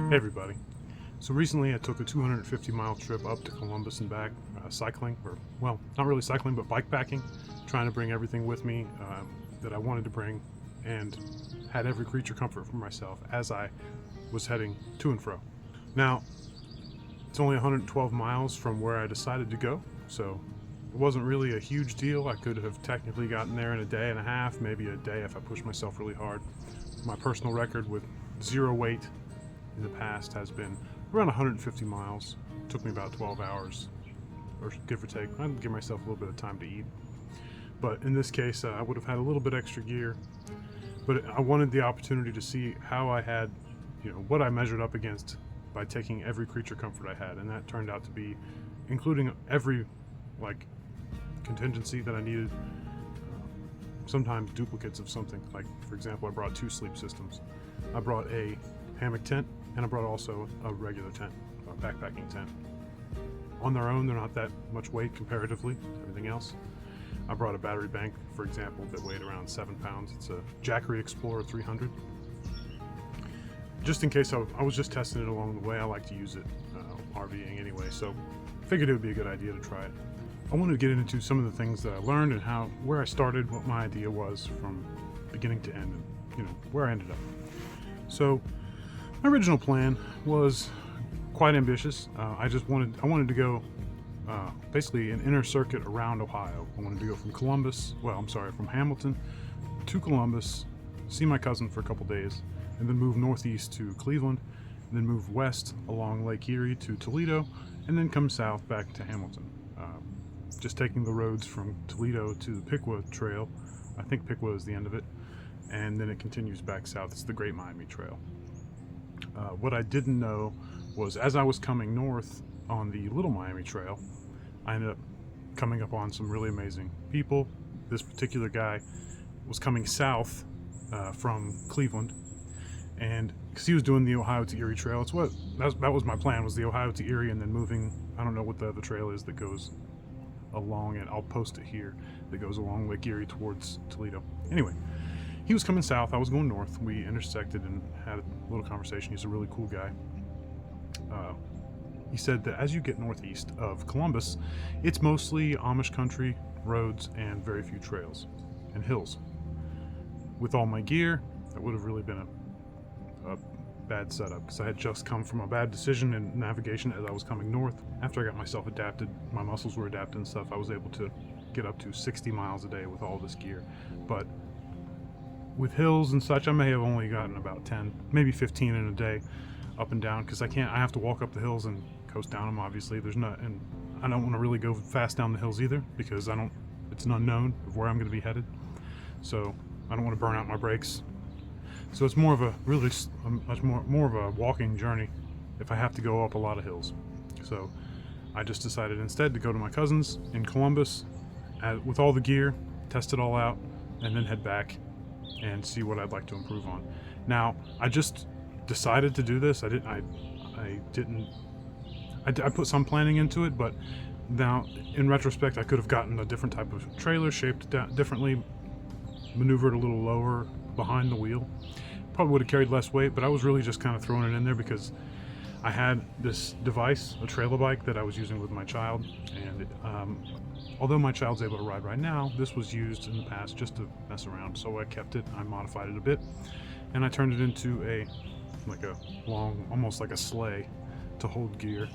Hey everybody. So recently I took a 250-mile trip up to Columbus and back, cycling, or well, not really cycling, but bikepacking, trying to bring everything with me that I wanted to bring, and had every creature comfort for myself as I was heading to and fro. Now, it's only 112 miles from where I decided to go, so it wasn't really a huge deal. I could have technically gotten there in a day and a half, maybe a day if I pushed myself really hard. My personal record with zero weight in the past has been around 150 miles. It took me about 12 hours, or give or take. I'd give myself a little bit of time to eat. But in this case, I would have had a little bit extra gear. But I wanted the opportunity to see how I had, what I measured up against by taking every creature comfort I had. And that turned out to be, including every, contingency that I needed, sometimes duplicates of something. Like, for example, I brought 2 sleep systems. I brought a hammock tent, and I brought also a regular tent, a backpacking tent. On their own, they're not that much weight comparatively to everything else. I brought a battery bank, for example, that weighed around 7 pounds. It's a Jackery Explorer 300. Just in case I was just testing it along the way. I like to use it RVing anyway, so I figured it would be a good idea to try it. I wanted to get into some of the things that I learned and where I started, what my idea was from beginning to end, and where I ended up. So my original plan was quite ambitious. I wanted to go basically an inner circuit around Ohio. I wanted to go from Hamilton to Columbus, see my cousin for a couple days, and then move northeast to Cleveland, and then move west along Lake Erie to Toledo, and then come south back to Hamilton. Just taking the roads from Toledo to the Piqua Trail. I think Piqua is the end of it, and then it continues back south. It's the Great Miami Trail. What I didn't know was, as I was coming north on the Little Miami Trail, I ended up coming up on some really amazing people. This particular guy was coming south from Cleveland, and because he was doing the Ohio to Erie Trail, that was my plan, was the Ohio to Erie, and then moving. I don't know what the other trail is that goes along it. I'll post it here. That goes along Lake Erie towards Toledo. Anyway, he was coming south. I was going north. We intersected and had a little conversation. He's a really cool guy. He said that as you get northeast of Columbus, it's mostly Amish country, roads, and very few trails and hills. With all my gear, that would have really been a bad setup, because I had just come from a bad decision in navigation as I was coming north. After I got myself adapted, my muscles were adapted and stuff, I was able to get up to 60 miles a day with all this gear. But with hills and such, I may have only gotten about 10, maybe 15 in a day up and down, because I have to walk up the hills and coast down them. Obviously and I don't want to really go fast down the hills either, because it's an unknown of where I'm going to be headed, so I don't want to burn out my brakes. So it's more of a much more of a walking journey if I have to go up a lot of hills. So I just decided instead to go to my cousin's in Columbus with all the gear, test it all out, and then head back and see what I'd like to improve on. Now, I just decided to do this. I put some planning into it, but now in retrospect, I could have gotten a different type of trailer, shaped differently, maneuvered a little lower behind the wheel. Probably would have carried less weight, but I was really just kind of throwing it in there because I had this device, a trailer bike that I was using with my child, and although my child's able to ride right now, this was used in the past just to mess around. So I kept it, I modified it a bit, and I turned it into a long, almost like a sleigh to hold gear.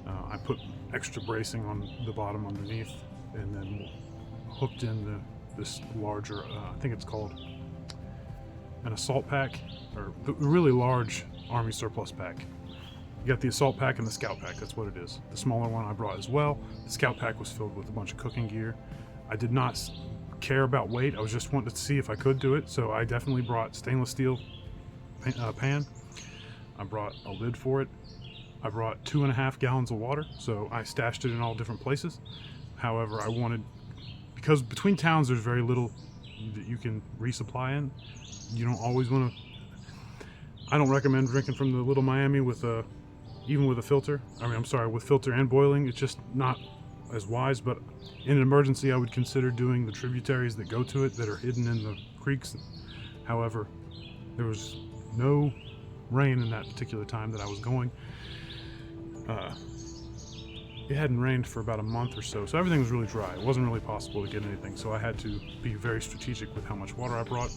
I put extra bracing on the bottom underneath, and then hooked in this larger, I think it's called an assault pack, or the really large Army surplus pack. You got the assault pack and the scout pack, that's what it is. The smaller one I brought as well. The scout pack was filled with a bunch of cooking gear. I did not care about weight, I was just wanting to see if I could do it, so I definitely brought stainless steel pan. I brought a lid for it. I brought 2.5 gallons of water, so I stashed it in all different places. However, because between towns there's very little that you can resupply in. You don't always want to. I don't recommend drinking from the Little Miami even with a filter. With filter and boiling. It's just not as wise, but in an emergency I would consider doing the tributaries that go to it that are hidden in the creeks. However, there was no rain in that particular time that I was going. It hadn't rained for about a month or so, so everything was really dry. It wasn't really possible to get anything, so I had to be very strategic with how much water I brought.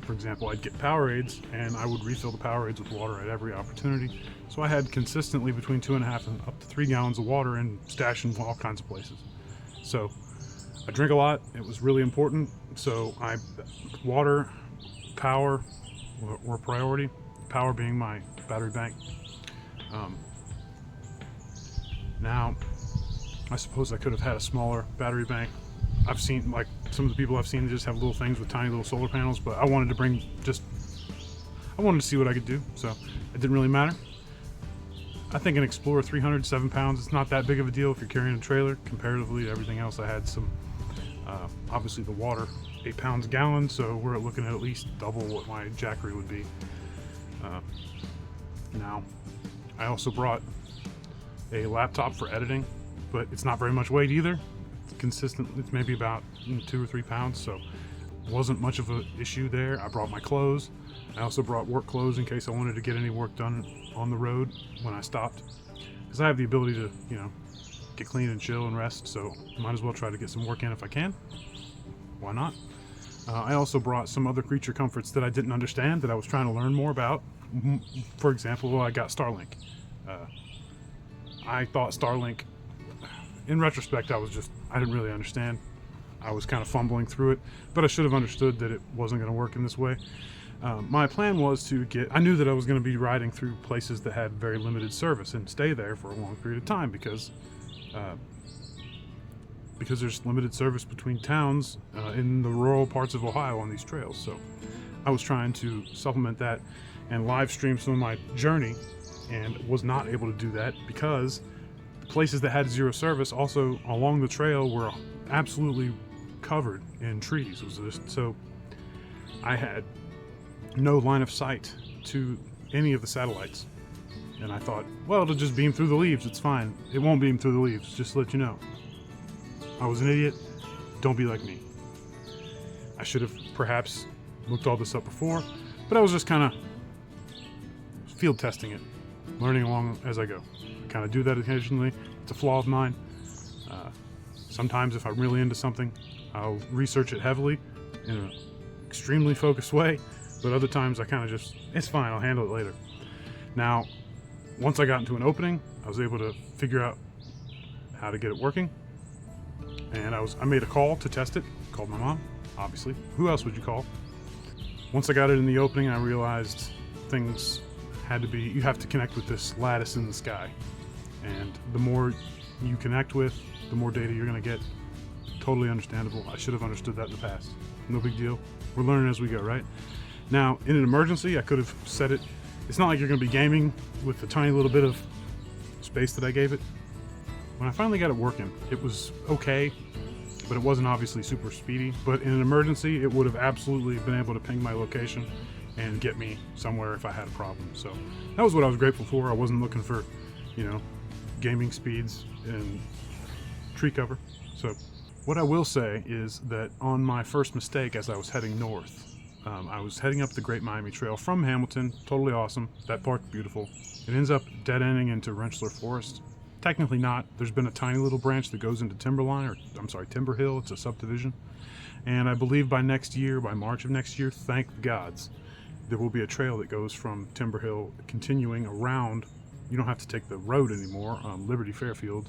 For example, I'd get Powerades, and I would refill the Powerades with water at every opportunity. So I had consistently between 2.5 and up to 3 gallons of water and stashed in all kinds of places. So I drink a lot. It was really important. So water, power were priority. Power being my battery bank. Now, I suppose I could have had a smaller battery bank. I've seen, like, some of the people I've seen just have little things with tiny little solar panels, but I wanted to see what I could do, so it didn't really matter. I think an Explorer 300, 7 pounds, it's not that big of a deal if you're carrying a trailer. Comparatively to everything else, I had some, obviously the water, 8 pounds a gallon, so we're looking at least double what my Jackery would be. Now, I also brought a laptop for editing, but it's not very much weight either. It's consistent, it's maybe about 2 or 3 pounds, so wasn't much of an issue there. I brought my clothes. I also brought work clothes in case I wanted to get any work done on the road when I stopped, because I have the ability to, get clean and chill and rest, so might as well try to get some work in if I can. Why not? I also brought some other creature comforts that I didn't understand, that I was trying to learn more about. For example, I got Starlink. I thought Starlink, in retrospect, I didn't really understand. I was kind of fumbling through it, but I should have understood that it wasn't going to work in this way. My plan was I knew that I was going to be riding through places that had very limited service and stay there for a long period of time because there's limited service between towns in the rural parts of Ohio on these trails. So I was trying to supplement that and live stream some of my journey, and was not able to do that because the places that had zero service also along the trail were absolutely covered in trees. So I had no line of sight to any of the satellites, and I thought, well, it'll just beam through the leaves, it's fine. It won't beam through the leaves, just to let you know. I was an idiot. Don't be like me. I should have perhaps looked all this up before, but I was just kind of field testing it, learning along as I go. I kind of do that occasionally. It's a flaw of mine. Sometimes if I'm really into something, I'll research it heavily in an extremely focused way, but other times I kind of it's fine, I'll handle it later. Now, once I got into an opening, I was able to figure out how to get it working, and I made a call to test it. Called my mom, obviously. Who else would you call? Once I got it in the opening, I realized things you have to connect with this lattice in the sky, and the more you connect with, the more data you're going to get. Totally understandable. I should have understood that in the past. No big deal. We're learning as we go, right? Now, in an emergency, I could have set it. It's not like you're going to be gaming with the tiny little bit of space that I gave it. When I finally got it working, it was okay, but it wasn't obviously super speedy. But in an emergency, it would have absolutely been able to ping my location and get me somewhere if I had a problem. So that was what I was grateful for. I wasn't looking for, gaming speeds and tree cover. So what I will say is that on my first mistake, as I was heading north, I was heading up the Great Miami Trail from Hamilton. Totally awesome. That part's beautiful. It ends up dead-ending into Rentschler Forest. Technically not. There's been a tiny little branch that goes into Timber Hill. It's a subdivision. And I believe by March of next year, thank the gods, there will be a trail that goes from Timber Hill continuing around. You don't have to take the road anymore, Liberty Fairfield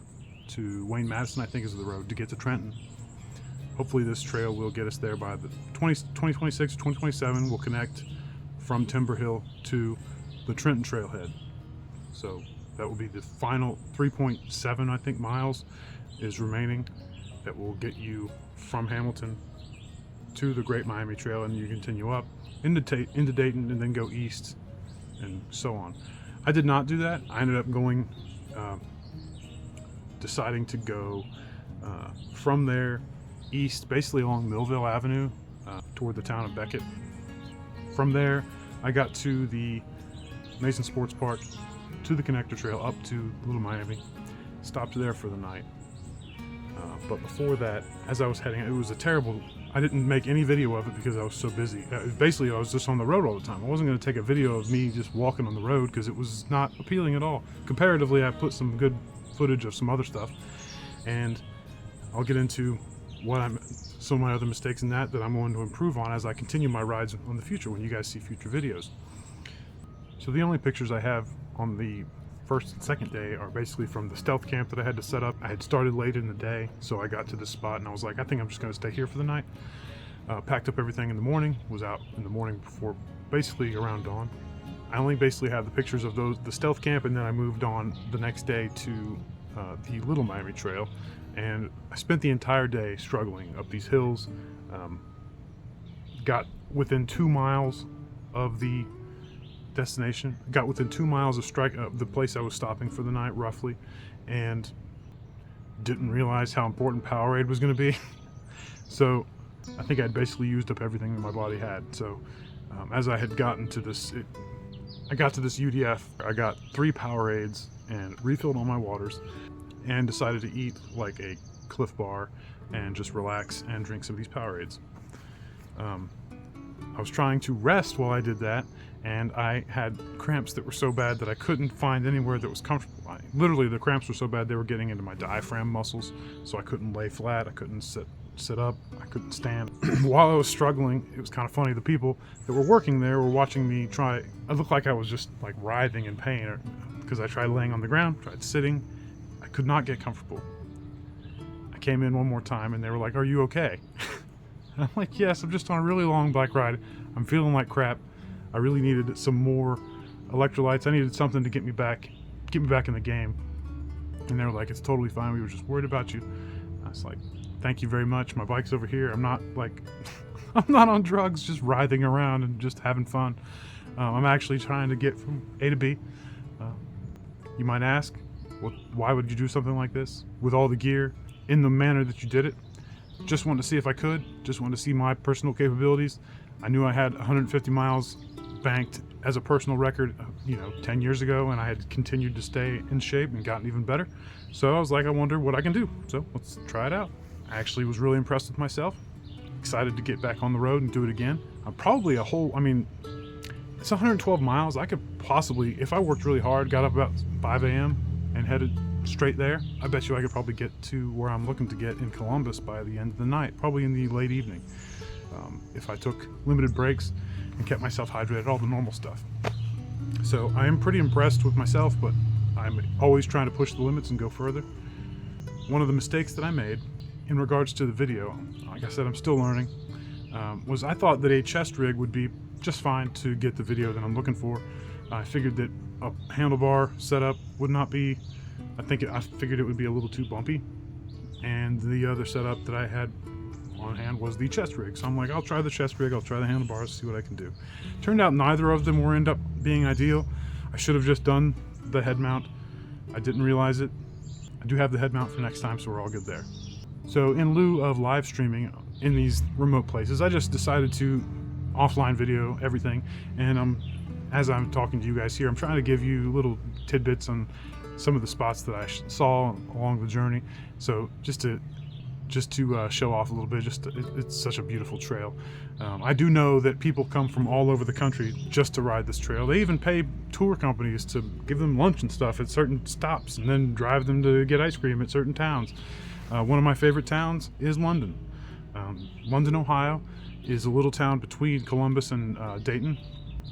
to Wayne Madison, I think is the road to get to Trenton. Hopefully this trail will get us there by the 2026 or 2027. We'll connect from Timber Hill to the Trenton trailhead. So that will be the final 3.7, I think, miles is remaining that will get you from Hamilton to the Great Miami Trail, and you continue up into Dayton and then go east and so on. I did not do that. I ended up deciding to go from there east, basically along Millville Avenue toward the town of Beckett. From there, I got to the Mason Sports Park, to the Connector Trail, up to Little Miami, stopped there for the night. But before that, as I was heading, it was a terrible. I didn't make any video of it because I was so busy. Basically, I was just on the road all the time. I wasn't going to take a video of me just walking on the road because it was not appealing at all. Comparatively, I put some good footage of some other stuff, and I'll get into some of my other mistakes in that I'm going to improve on as I continue my rides in the future when you guys see future videos. So the only pictures I have on the first and second day are basically from the stealth camp that I had to set up. I had started late in the day, so I got to this spot and I was like, I think I'm just going to stay here for the night. Packed up everything in the morning, was out in the morning before, basically around dawn. I only basically have the pictures of the stealth camp, and then I moved on the next day to the Little Miami Trail, and I spent the entire day struggling up these hills. Got within 2 miles of the destination, got within 2 miles of the place I was stopping for the night, roughly, and didn't realize how important Powerade was going to be. So I think I'd basically used up everything that my body had. So as I had gotten to this, I got to this UDF, I got 3 Powerades and refilled all my waters, and decided to eat like a Cliff Bar and just relax and drink some of these Powerades. I was trying to rest while I did that, and I had cramps that were so bad that I couldn't find anywhere that was comfortable. Literally, the cramps were so bad they were getting into my diaphragm muscles, so I couldn't lay flat, I couldn't sit up, I couldn't stand. While I was struggling, it was kind of funny, the people that were working there were watching me try. I looked like I was just like writhing in pain, because I tried laying on the ground, tried sitting. I could not get comfortable. I came in one more time and they were like, "Are you okay?" And I'm like, "Yes, I'm just on a really long bike ride. I'm feeling like crap. I really needed some more electrolytes. I needed something to get me back in the game." And they were like, "It's totally fine. We were just worried about you." I was like, "Thank you very much. My bike's over here. I'm not like, I'm not on drugs, just writhing around and just having fun. I'm actually trying to get from A to B." You might ask, well, why would you do something like this with all the gear in the manner that you did it? Just wanted to see if I could. Just wanted to see my personal capabilities. I knew I had 150 miles banked as a personal record, 10 years ago, and I had continued to stay in shape and gotten even better. So I was like, I wonder what I can do. So let's try it out. I actually was really impressed with myself. Excited to get back on the road and do it again. I'm probably it's 112 miles. I could possibly, if I worked really hard, got up about 5 a.m. and headed straight there, I bet you I could probably get to where I'm looking to get in Columbus by the end of the night, probably in the late evening, if I took limited breaks and kept myself hydrated, all the normal stuff. So I am pretty impressed with myself, but I'm always trying to push the limits and go further. One of the mistakes that I made in regards to the video, like I said, I'm still learning, was I thought that a chest rig would be just fine to get the video that I'm looking for. I figured that a handlebar setup would not be, I figured it would be a little too bumpy, and the other setup that I had on hand was the chest rig. So I'm like, I'll try the chest rig, I'll try the handlebars, see what I can do. Turned out neither of them will end up being ideal. I should have just done the head mount. I didn't realize it. I do have the head mount for next time, so we're all good there. So in lieu of live streaming in these remote places, I just decided to offline video everything, and as I'm talking to you guys here, I'm trying to give you little tidbits on some of the spots that I saw along the journey. So just to show off a little bit, it's such a beautiful trail. I do know that people come from all over the country just to ride this trail. They even pay tour companies to give them lunch and stuff at certain stops, and then drive them to get ice cream at certain towns. One of my favorite towns is London. London, Ohio is a little town between Columbus and Dayton.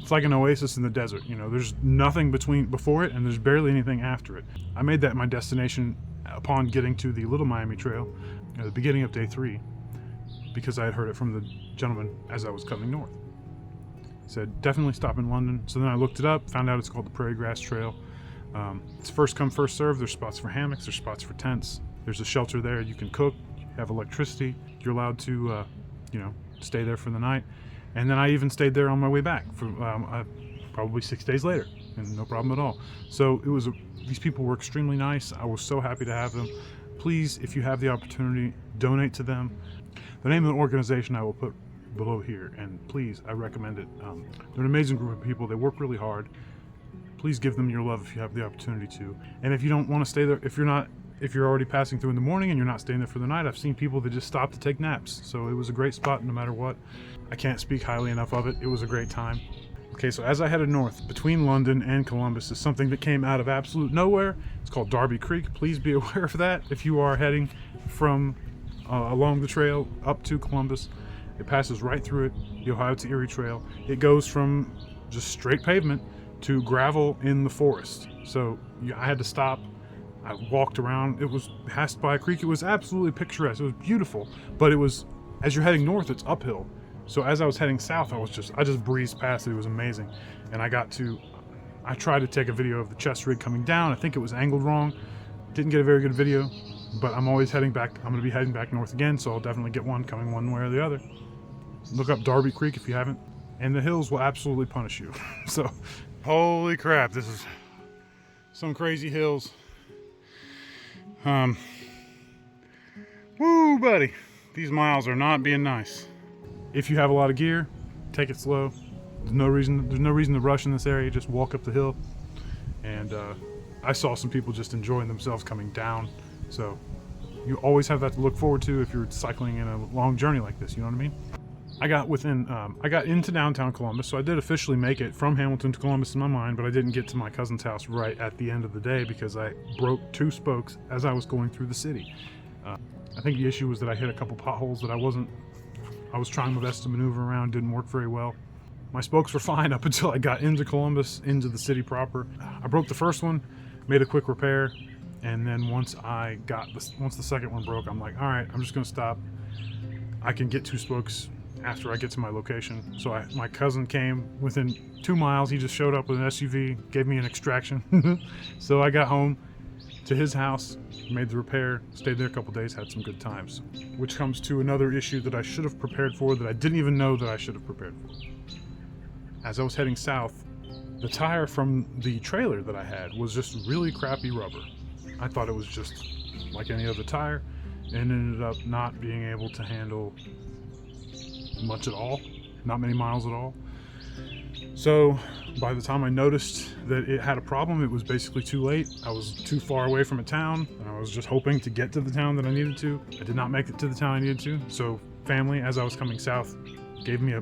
It's like an oasis in the desert. There's nothing before it, and there's barely anything after it. I made that my destination upon getting to the Little Miami Trail at the beginning of day 3, because I had heard it from the gentleman as I was coming north. He said, definitely stop in London. So then I looked it up, found out it's called the Prairie Grass Trail. It's first come, first served. There's spots for hammocks, there's spots for tents. There's a shelter there. You can cook, you have electricity. You're allowed to, stay there for the night. And then I even stayed there on my way back for probably 6 days later, and no problem at all. So these people were extremely nice. I was so happy to have them. Please, if you have the opportunity, donate to them. The name of the organization I will put below here, and please, I recommend it. They're an amazing group of people. They work really hard. Please give them your love if you have the opportunity to. And if you don't want to stay there, if you're not if you're already passing through in the morning and you're not staying there for the night, I've seen people that just stop to take naps. So it was a great spot no matter what. I can't speak highly enough of it. It was a great time. Okay, so as I headed north between London and Columbus is something that came out of absolute nowhere. It's called Darby Creek. Please be aware of that if you are heading from along the trail up to Columbus. It passes right through it, the Ohio to Erie Trail. It goes from just straight pavement to gravel in the forest. So I had to stop. I walked around. It was passed by a creek. It was absolutely picturesque. It was beautiful, but it was, as you're heading north, it's uphill. So as I was heading south, I just breezed past it. It was amazing. And I tried to take a video of the chest rig coming down. I think it was angled wrong. Didn't get a very good video, but I'm always heading back. I'm going to be heading back north again, so I'll definitely get one coming one way or the other. Look up Darby Creek if you haven't. And the hills will absolutely punish you. So, holy crap, this is some crazy hills. Woo, buddy. These miles are not being nice. If you have a lot of gear, take it slow. There's no reason to rush in this area. Just walk up the hill. And I saw some people just enjoying themselves coming down. So you always have that to look forward to if you're cycling in a long journey like this. You know what I mean? I got into downtown Columbus, so I did officially make it from Hamilton to Columbus in my mind, but I didn't get to my cousin's house right at the end of the day because I broke 2 spokes as I was going through the city. I think the issue was that I hit a couple potholes that I was trying my best to maneuver around, didn't work very well. My spokes were fine up until I got into Columbus, into the city proper. I broke the first one, made a quick repair, and then once the second one broke, I'm like, all right, I'm just gonna stop. I can get 2 spokes after I get to my location. So my cousin came within 2 miles. He just showed up with an SUV, gave me an extraction. So I got home to his house, made the repair, stayed there a couple days, had some good times. Which comes to another issue that I should have prepared for that I didn't even know that I should have prepared for. As I was heading south, the tire from the trailer that I had was just really crappy rubber. I thought it was just like any other tire and ended up not being able to handle much at all, not many miles at all. So by the time I noticed that it had a problem, it was basically too late. I was too far away from a town, and I was just hoping to get to the town that I needed to. I did not make it to the town I needed to, so family, as I was coming south, gave me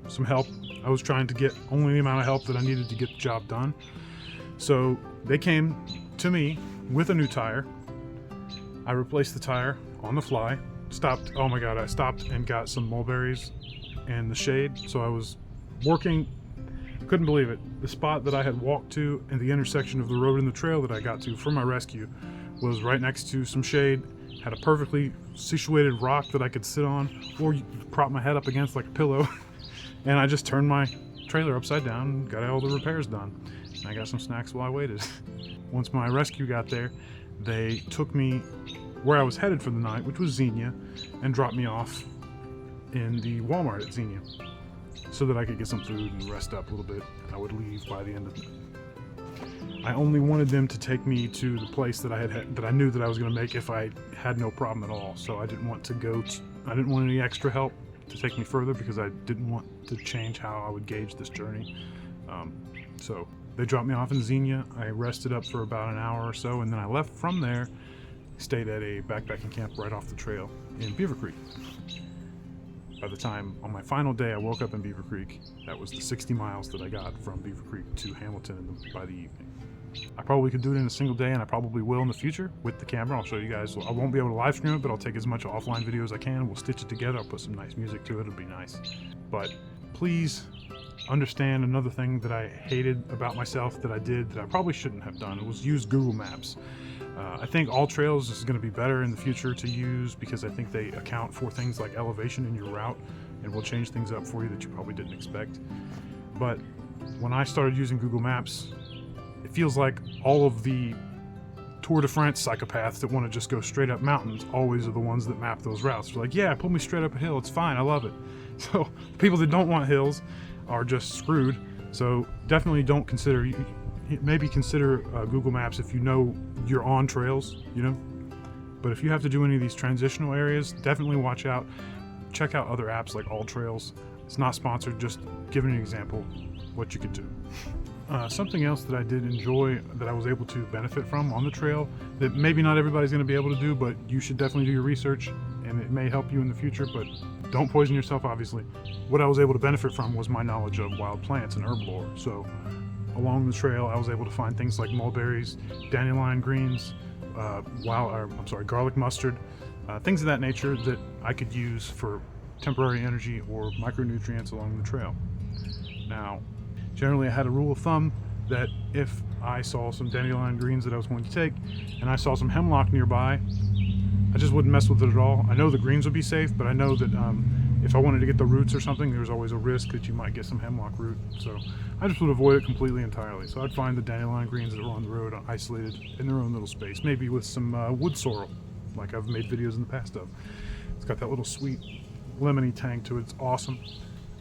some help. I was trying to get only the amount of help that I needed to get the job done. So they came to me with a new tire. I replaced the tire on the fly. Oh my God, I stopped and got some mulberries and the shade. So I was working, couldn't believe it. The spot that I had walked to and the intersection of the road and the trail that I got to for my rescue was right next to some shade, had a perfectly situated rock that I could sit on or prop my head up against like a pillow. And I just turned my trailer upside down and got all the repairs done. And I got some snacks while I waited. Once my rescue got there, they took me where I was headed for the night, which was Xenia, and dropped me off in the Walmart at Xenia so that I could get some food and rest up a little bit. I would leave by the end of the night. I only wanted them to take me to the place that I knew that I was going to make if I had no problem at all. So I didn't want I didn't want any extra help to take me further because I didn't want to change how I would gauge this journey. So they dropped me off in Xenia. I rested up for about an hour or so, and then I left from there. Stayed at a backpacking camp right off the trail in Beaver Creek. By the time on my final day I woke up in Beaver Creek, that was the 60 miles that I got from Beaver Creek to Hamilton by the evening. I probably could do it in a single day, and I probably will in the future with the camera. I'll show you guys. I won't be able to live stream it, but I'll take as much offline video as I can. We'll stitch it together. I'll put some nice music to it. It'll be nice. But please understand another thing that I hated about myself that I did that I probably shouldn't have done. It was use Google Maps. I think All Trails is going to be better in the future to use because I think they account for things like elevation in your route and will change things up for you that you probably didn't expect. But when I started using Google Maps, it feels like all of the Tour de France psychopaths that want to just go straight up mountains always are the ones that map those routes. They're like, yeah, pull me straight up a hill. It's fine. I love it. So people that don't want hills are just screwed. So definitely don't consider, maybe consider Google Maps if you know you're on trails, you know. But if you have to do any of these transitional areas, definitely watch out. Check out other apps like All Trails. It's not sponsored, just giving an example what you could do. Something else that I did enjoy, that I was able to benefit from on the trail, that maybe not everybody's going to be able to do, but you should definitely do your research, and it may help you in the future, but don't poison yourself, obviously. What I was able to benefit from was my knowledge of wild plants and herb lore. So along the trail, I was able to find things like mulberries, dandelion greens, garlic mustard, things of that nature that I could use for temporary energy or micronutrients along the trail. Now, generally I had a rule of thumb that if I saw some dandelion greens that I was going to take, and I saw some hemlock nearby, I just wouldn't mess with it at all. I know the greens would be safe, but I know that if I wanted to get the roots or something, there's always a risk that you might get some hemlock root. So I just would avoid it completely entirely. So I'd find the dandelion greens that were on the road isolated in their own little space, maybe with some wood sorrel, like I've made videos in the past of. It's got that little sweet lemony tang to it. It's awesome.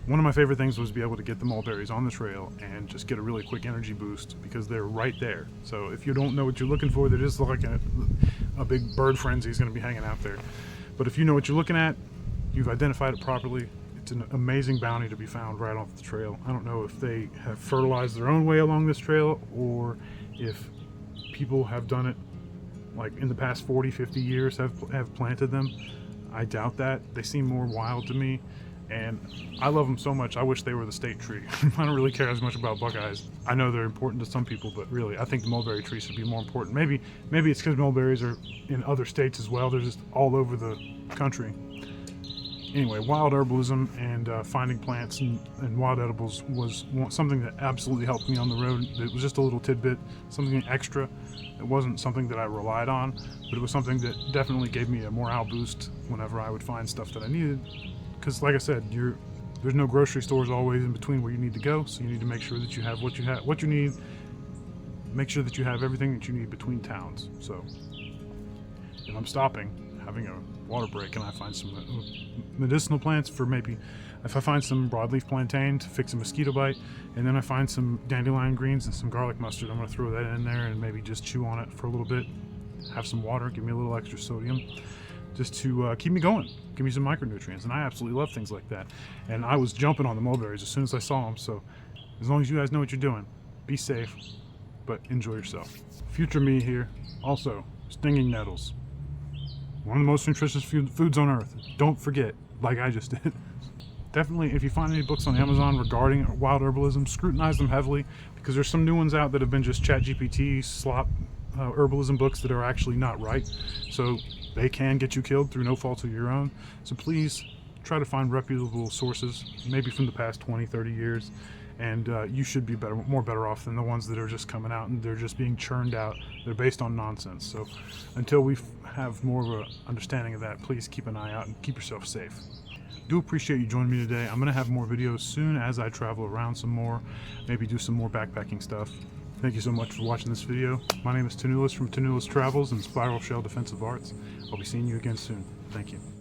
One of my favorite things was to be able to get the mulberries on the trail and just get a really quick energy boost because they're right there. So if you don't know what you're looking for, there is like a big bird frenzy is going to be hanging out there. But if you know what you're looking at, you've identified it properly, it's an amazing bounty to be found right off the trail. I don't know if they have fertilized their own way along this trail or if people have done it like in the past 40-50 years have planted them. I doubt that. They seem more wild to me. And I love them so much, I wish they were the state tree. I don't really care as much about buckeyes. I know they're important to some people, but really, I think the mulberry tree should be more important. Maybe it's because mulberries are in other states as well. They're just all over the country. Anyway, wild herbalism and finding plants and wild edibles was something that absolutely helped me on the road. It was just a little tidbit, something extra. It wasn't something that I relied on, but it was something that definitely gave me a morale boost whenever I would find stuff that I needed. Because like I said, there's no grocery stores always in between where you need to go, so you need to make sure that you have what you need. Make sure that you have everything that you need between towns. So if I'm stopping, having a water break, and I find some medicinal plants for maybe, if I find some broadleaf plantain to fix a mosquito bite, and then I find some dandelion greens and some garlic mustard, I'm going to throw that in there and maybe just chew on it for a little bit, have some water, give me a little extra sodium, just to keep me going, give me some micronutrients. And I absolutely love things like that. And I was jumping on the mulberries as soon as I saw them. So as long as you guys know what you're doing, be safe, but enjoy yourself. Future me here. Also, stinging nettles, one of the most nutritious foods on earth. Don't forget, like I just did. Definitely, if you find any books on Amazon regarding wild herbalism, scrutinize them heavily, because there's some new ones out that have been just ChatGPT slop herbalism books that are actually not right. So they can get you killed through no fault of your own. So please try to find reputable sources, maybe from the past 20-30 years, and you should be more better off than the ones that are just coming out and they're just being churned out. They're based on nonsense. So until we have more of an understanding of that, please keep an eye out and keep yourself safe. Do appreciate you joining me today. I'm going to have more videos soon as I travel around some more, maybe do some more backpacking stuff. Thank you so much for watching this video. My name is Tanulis from TanulisTravels and Spiral Shell Defensive Arts. I'll be seeing you again soon. Thank you.